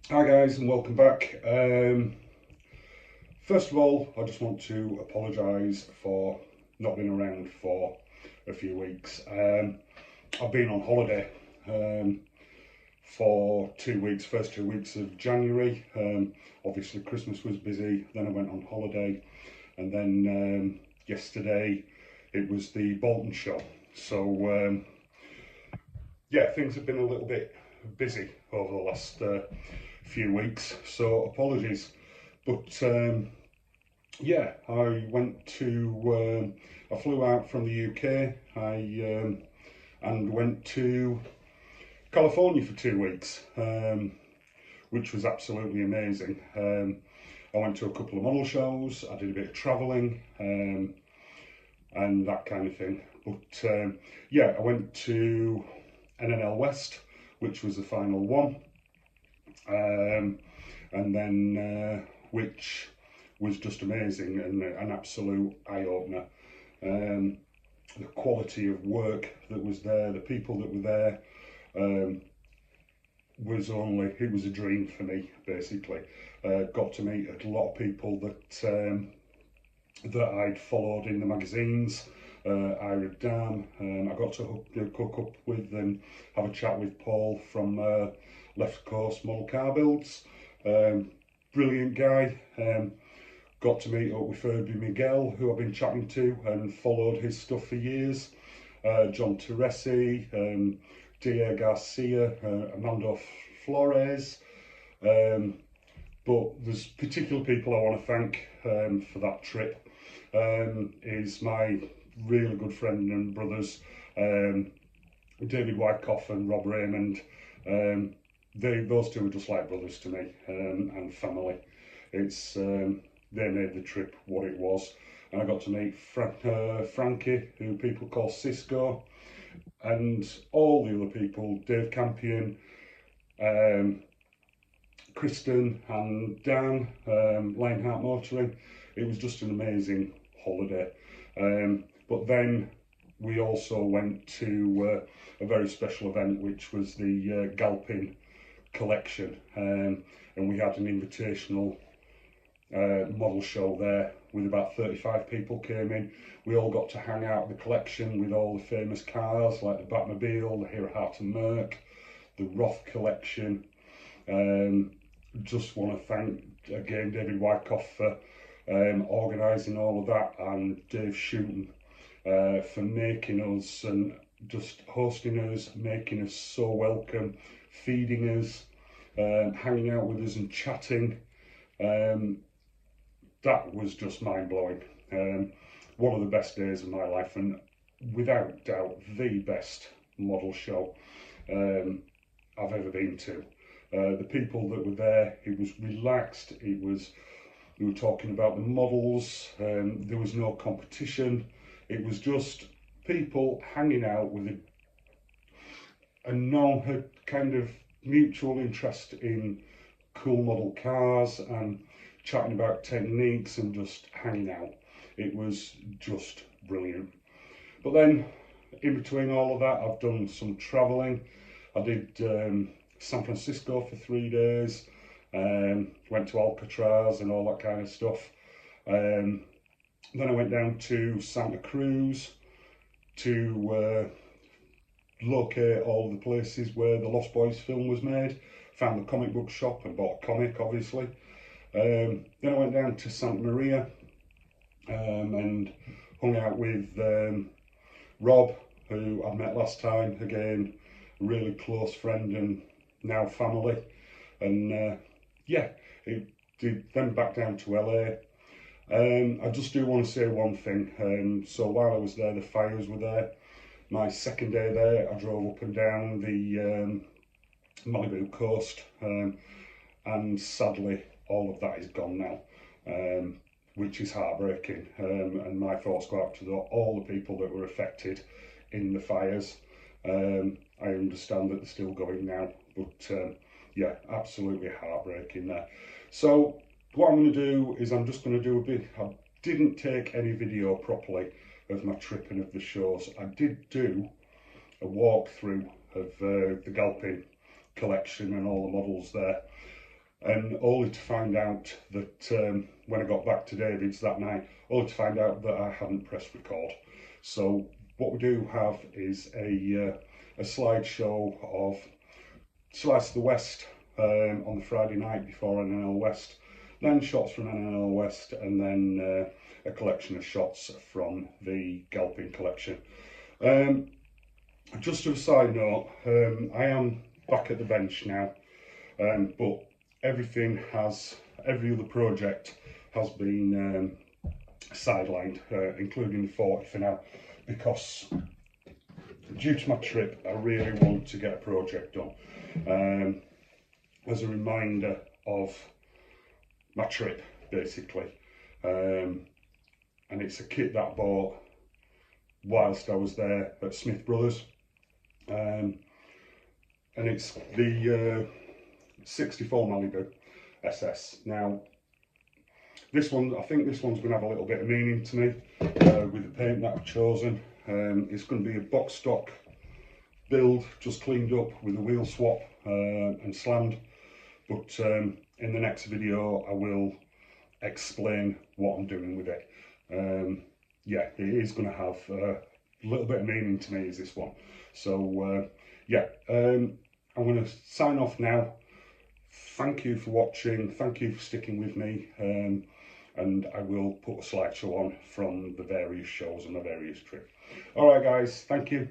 Hi guys and welcome back. First of all, I just want to apologise for not being around for a few weeks. I've been on holiday for 2 weeks, first 2 weeks of January. Obviously Christmas was busy, then I went on holiday, and then yesterday it was the Bolton show. So yeah, things have been a little bit busy over the last few weeks, so apologies. But yeah, I flew out from the UK. And went to California for 2 weeks, which was absolutely amazing. I went to a couple of model shows. I did a bit of travelling and that kind of thing. But yeah, I went to NNL West, which was the final one, and then which was just amazing and an absolute eye opener. The quality of work that was there, the people that were there, um, it was a dream for me basically. Got to meet a lot of people that I'd followed in the magazines. Ira Dan, I got to hook up with and have a chat with Paul from Left Coast Model Car Builds. Brilliant guy. Got to meet up with Ferdy Miguel, who I've been chatting to and followed his stuff for years. John Teresi, Dia Garcia, Amanda Flores. But there's particular people I want to thank for that trip. Is my really good friend and brothers, David Wyckoff and Rob Raymond. Those two are just like brothers to me, and family. It's they made the trip what it was, and I got to meet Frankie, who people call Cisco, and all the other people, Dave Campion, Kristen and Dan, Lionheart Motoring. It was just an amazing holiday. But then we also went to a very special event, which was the Galpin collection, and we had an invitational model show there with about 35 people came in. We all got to hang out at the collection with all the famous cars like the Batmobile, the Hero Hart and Merc, the Roth collection. Just want to thank again David Wyckoff for organising all of that, and Dave Shooten for making us and just hosting us, making us so welcome, feeding us, hanging out with us and chatting. That was just mind blowing. One of the best days of my life, and without doubt the best model show I've ever been to. The people that were there, it was relaxed. We were talking about the models. There was no competition. It was just people hanging out with a kind of mutual interest in cool model cars and chatting about techniques and just hanging out. It was just brilliant. But then, in between all of that, I've done some travelling. I did San Francisco for 3 days, went to Alcatraz and all that kind of stuff. Then I went down to Santa Cruz to locate all the places where the Lost Boys film was made. Found the comic book shop and bought a comic, obviously. Then I went down to Santa Maria and hung out with Rob, who I met last time. Again, a really close friend and now family. And yeah, then back down to LA. I just do want to say one thing. So while I was there, the fires were there. My second day there, I drove up and down the Malibu coast, and sadly, all of that is gone now, which is heartbreaking. And my thoughts go out to all the people that were affected in the fires. I understand that they're still going now, but yeah, absolutely heartbreaking there. So what I'm going to do is I'm just going to do a bit. I didn't take any video properly of my trip and of the shows. I did do a walkthrough of the Galpin collection and all the models there. and only to find out that when I got back to David's that night, only to find out that I hadn't pressed record. So what we do have is a slideshow of Slice of the West on the Friday night before NNL West, then shots from NNL West, and then a collection of shots from the Galpin collection. Just as a side note, I am back at the bench now, but every other project has been sidelined, including the 40 for now, because due to my trip, I really want to get a project done. As a reminder of my trip, basically. And it's a kit that I bought whilst I was there at Smith Brothers. And it's the 64 Malibu SS. Now, this one, I think this one's going to have a little bit of meaning to me with the paint that I've chosen. It's going to be a box stock build, just cleaned up with a wheel swap and slammed. But in the next video, I will explain what I'm doing with it. Yeah, it is going to have a little bit of meaning to me, is this one. So yeah, I'm going to sign off now. Thank you for watching. Thank you for sticking with me. And I will put a slideshow on from the various shows and the various trips. All right, guys. Thank you.